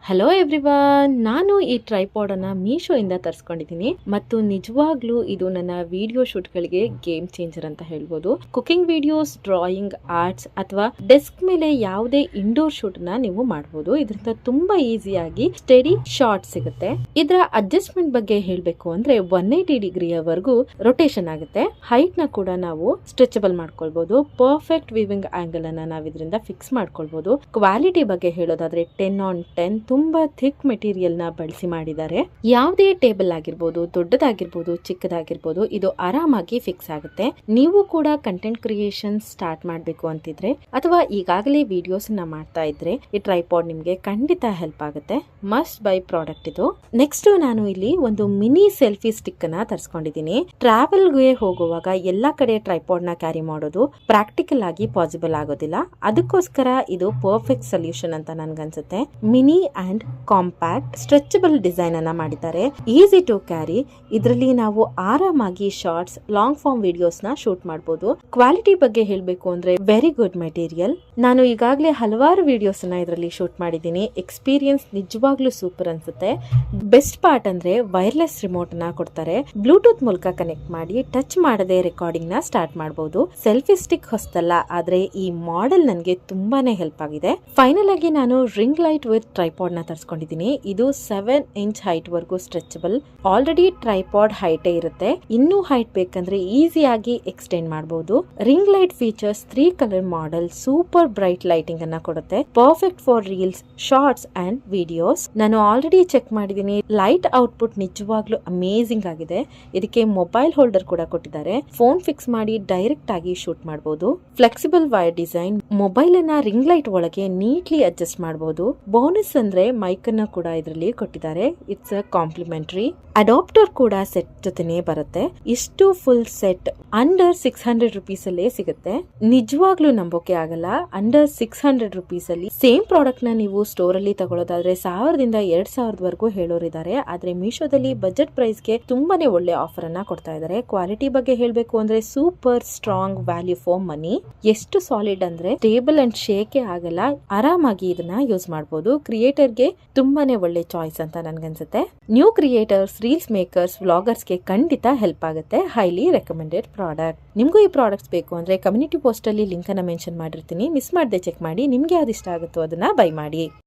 Hello everyone, ನಾನು ಈ ಟ್ರೈಪಾಡನ್ನು ಮೀಶೋಯಿಂದ ತರಿಸ್ಕೊಂಡಿದ್ದೀನಿ ಮತ್ತು ನಿಜವಾಗ್ಲೂ ಇದು ನನ್ನ ವಿಡಿಯೋ ಶೂಟ್ಗಳಿಗೆ ಗೇಮ್ ಚೇಂಜರ್ ಅಂತ ಹೇಳ್ಬೋದು. ಕುಕಿಂಗ್ ವಿಡಿಯೋಸ್, ಡ್ರಾಯಿಂಗ್, ಆರ್ಟ್ಸ್ ಅಥವಾ ಡೆಸ್ಕ್ ಮೇಲೆ ಯಾವುದೇ ಇಂಡೋರ್ ಶೂಟ್ನ ನೀವು ಮಾಡ್ಬೋದು. ಇದರಿಂದ ತುಂಬಾ ಈಸಿಯಾಗಿ ಸ್ಟೆಡಿ ಶಾಟ್ ಸಿಗುತ್ತೆ. ಇದರ ಅಡ್ಜಸ್ಟ್ಮೆಂಟ್ ಬಗ್ಗೆ ಹೇಳಬೇಕು ಅಂದ್ರೆ 180 ಡಿಗ್ರಿಯವರೆಗೂ ರೊಟೇಷನ್ ಆಗುತ್ತೆ. ಹೈಟ್ ನ ಕೂಡ ನಾವು ಸ್ಟ್ರೆಚಬಲ್ ಮಾಡ್ಕೊಳ್ಬಹುದು. ಪರ್ಫೆಕ್ಟ್ ವೀವಿಂಗ್ ಆಂಗಲ್ ಅನ್ನ ನಾವು ಇದರಿಂದ ಫಿಕ್ಸ್ ಮಾಡ್ಕೊಳ್ಬಹುದು. ಕ್ವಾಲಿಟಿ ಬಗ್ಗೆ ಹೇಳೋದಾದ್ರೆ 10/10 ತುಂಬಾ ಥಿಕ್ ಮೆಟೀರಿಯಲ್ ನ ಬಳಸಿ ಮಾಡಿದ್ದಾರೆ. ಯಾವುದೇ ಟೇಬಲ್ ಆಗಿರ್ಬೋದು, ದೊಡ್ಡದಾಗಿರ್ಬೋದು, ಚಿಕ್ಕದಾಗಿರ್ಬೋದು, ಇದು ಆರಾಮಾಗಿ ಫಿಕ್ಸ್ ಆಗುತ್ತೆ. ನೀವು ಕೂಡ ಕಂಟೆಂಟ್ ಕ್ರಿಯೇಷನ್ ಸ್ಟಾರ್ಟ್ ಮಾಡಬೇಕು ಅಂತಿದ್ರೆ ಅಥವಾ ಈಗಾಗಲೇ ವಿಡಿಯೋಸ್ ನ ಮಾಡ್ತಾ ಇದ್ರೆ ಈ ಟ್ರೈಪಾಡ್ ನಿಮ್ಗೆ ಖಂಡಿತ ಹೆಲ್ಪ್ ಆಗುತ್ತೆ. ಮಸ್ಟ್ ಬೈ ಪ್ರಾಡಕ್ಟ್ ಇದು. ನೆಕ್ಸ್ಟ್ ನಾನು ಇಲ್ಲಿ ಒಂದು ಮಿನಿ ಸೆಲ್ಫಿ ಸ್ಟಿಕ್ ಅನ್ನ ತರಿಸ್ಕೊಂಡಿದ್ದೀನಿ. ಟ್ರಾವೆಲ್ ಗೆ ಹೋಗುವಾಗ ಎಲ್ಲಾ ಕಡೆ ಟ್ರೈಪಾಡ್ ನ ಕ್ಯಾರಿ ಮಾಡೋದು ಪ್ರಾಕ್ಟಿಕಲ್ ಆಗಿ ಪಾಸಿಬಲ್ ಆಗೋದಿಲ್ಲ. ಅದಕ್ಕೋಸ್ಕರ ಇದು ಪರ್ಫೆಕ್ಟ್ ಸೊಲ್ಯೂಷನ್ ಅಂತ ನನ್ಗನ್ಸುತ್ತೆ. Mini and compact stretchable design ಅನ್ನ ಮಾಡಿದ್ದಾರೆ. Easy to carry. ಇದರಲ್ಲಿ ನಾವು ಆರಾಮಾಗಿ ಶಾರ್ಟ್ಸ್, ಲಾಂಗ್ ಫಾರ್ಮ್ ವಿಡಿಯೋಸ್ ನ ಶೂಟ್ ಮಾಡಬಹುದು. ಕ್ವಾಲಿಟಿ ಬಗ್ಗೆ ಹೇಳಬೇಕು ಅಂದ್ರೆ ವೆರಿ ಗುಡ್ ಮೆಟೀರಿಯಲ್. ನಾನು ಈಗಾಗಲೇ ಹಲವಾರು ವಿಡಿಯೋಸ್ ನ ಇದರಲ್ಲಿ ಶೂಟ್ ಮಾಡಿದ್ದೀನಿ. ಎಕ್ಸ್ಪೀರಿಯನ್ಸ್ ನಿಜವಾಗ್ಲೂ ಸೂಪರ್ ಅನ್ಸುತ್ತೆ. ಬೆಸ್ಟ್ ಪಾರ್ಟ್ ಅಂದ್ರೆ ವೈರ್ಲೆಸ್ ರಿಮೋಟ್ ನ ಕೊಡ್ತಾರೆ. ಬ್ಲೂಟೂತ್ ಮೂಲಕ ಕನೆಕ್ಟ್ ಮಾಡಿ ಟಚ್ ಮಾಡದೆ ರೆಕಾರ್ಡಿಂಗ್ ನ ಸ್ಟಾರ್ಟ್ ಮಾಡಬಹುದು. ಸೆಲ್ಫಿ ಸ್ಟಿಕ್ ಹೊಸ್ತಲ್ಲ, ಆದ್ರೆ ಈ ಮಾಡೆಲ್ ನನಗೆ ತುಂಬಾನೇ ಹೆಲ್ಪ್ ಆಗಿದೆ. ಫೈನಲ್ ಆಗಿ ನಾನು ರಿಂಗ್ ಲೈಟ್ ವಿತ್ ಟ್ರೈಪಾಡ್ ನ ತರಿಸ್ಕೊಂಡಿದ್ದೀನಿ. ಇದು 7 ಇಂಚ್ ಹೈಟ್ ವರ್ಗೂ ಸ್ಟ್ರೆಚಬಲ್. ಆಲ್ರೆಡಿ ಟ್ರೈಪಾಡ್ ಹೈಟ್ ಇರುತ್ತೆ. ಇನ್ನೂ ಹೈಟ್ ಬೇಕಂದ್ರೆ ಈಸಿಯಾಗಿ ಎಕ್ಸ್ಟೆಂಡ್ ಮಾಡಬಹುದು. Ring light features 3 colour model, super bright lighting ಅನ್ನ ಕೊಡುತ್ತೆ. Perfect for reels, shorts and videos. ನಾನು ಆಲ್ರೆಡಿ ಚೆಕ್ ಮಾಡಿದ್ದೀನಿ. ಲೈಟ್ ಔಟ್ಪುಟ್ ನಿಜವಾಗ್ಲೂ ಅಮೇಸಿಂಗ್ ಆಗಿದೆ. ಇದಕ್ಕೆ ಮೊಬೈಲ್ ಹೋಲ್ಡರ್ ಕೂಡ ಕೊಟ್ಟಿದ್ದಾರೆ. ಫೋನ್ ಫಿಕ್ಸ್ ಮಾಡಿ ಡೈರೆಕ್ಟ್ ಆಗಿ ಶೂಟ್ ಮಾಡಬಹುದು. Flexible wire design. ಮೊಬೈಲ್ ಅನ್ನ ರಿಂಗ್ ಲೈಟ್ ಒಳಗೆ ನೀಟ್ಲಿ ಅಡ್ಜಸ್ಟ್ ಮಾಡಬಹುದು. ಬೋನಸ್ ಅಂದ್ರೆ ಮೈಕ್ ಅನ್ನ ಕೂಡ ಇದರಲ್ಲಿ ಕೊಟ್ಟಿದ್ದಾರೆ. It's a complementary. ಅಡಾಪ್ಟರ್ ಕೂಡ ಸೆಟ್ ಜೊತೆನೆ ಬರುತ್ತೆ. ಇಷ್ಟು ಫುಲ್ ಸೆಟ್ ಅಂಡರ್ 600 ರುಪೀಸ್ ಅಲ್ಲೇ ಸಿಗುತ್ತೆ. ನಿಜವಾಗ್ಲೂ ನಂಬೋಕೆ ಆಗಲ್ಲ. ಅಂಡರ್ 600 ರುಪೀಸ್ ಅಲ್ಲಿ ಸೇಮ್ ಪ್ರಾಡಕ್ಟ್ ನ ನೀವು ಸ್ಟೋರ್ ಅಲ್ಲಿ ತಗೊಳ್ಳೋದಾದ್ರೆ 1000ದಿಂದ 2000ವರೆಗೂ ಹೇಳೋರಿದ್ದಾರೆ. ಆದ್ರೆ ಮೀಶೋದಲ್ಲಿ ಬಜೆಟ್ ಪ್ರೈಸ್ ಗೆ ತುಂಬಾನೇ ಒಳ್ಳೆ ಆಫರ್ ಅನ್ನ ಕೊಡ್ತಾ ಇದ್ದಾರೆ. ಕ್ವಾಲಿಟಿ ಬಗ್ಗೆ ಹೇಳಬೇಕು ಅಂದ್ರೆ super strong value for money. ಎಷ್ಟು ಸಾಲಿಡ್ ಅಂದ್ರೆ ಟೇಬಲ್ ಅಂಡ್ ಶೇಕೆ ಆಗಲ್ಲ. ಆರಾಮಾಗಿ ಇದನ್ನ ಯೂಸ್ ಮಾಡಬಹುದು. ಕ್ರಿಯೇಟರ್ ಗೆ ತುಂಬಾನೇ ಒಳ್ಳೆ ಚಾಯ್ಸ್ ಅಂತ ನನ್ಗನ್ಸುತ್ತೆ. New creators, reels makers, vloggers ಗೆ ಖಂಡಿತ ಹೆಲ್ಪ್ ಆಗುತ್ತೆ. Highly recommended product. ನಿಮ್ಗೂ ಈ ಪ್ರಾಡಕ್ಟ್ಸ್ ಬೇಕು ಅಂದ್ರೆ ಕಮ್ಯುನಿಟಿ ಪೋಸ್ಟ್ ಅಲ್ಲಿ ಲಿಂಕ್ ಅನ್ನ ಮೆನ್ಷನ್ ಮಾಡಿರ್ತೀನಿ. ಮಿಸ್ ಮಾಡದೆ ಚೆಕ್ ಮಾಡಿ. ನಿಮ್ಗೆ ಯಾವ್ದು ಇಷ್ಟ ಆಗುತ್ತೋ ಅದನ್ನ ಬೈ ಮಾಡಿ.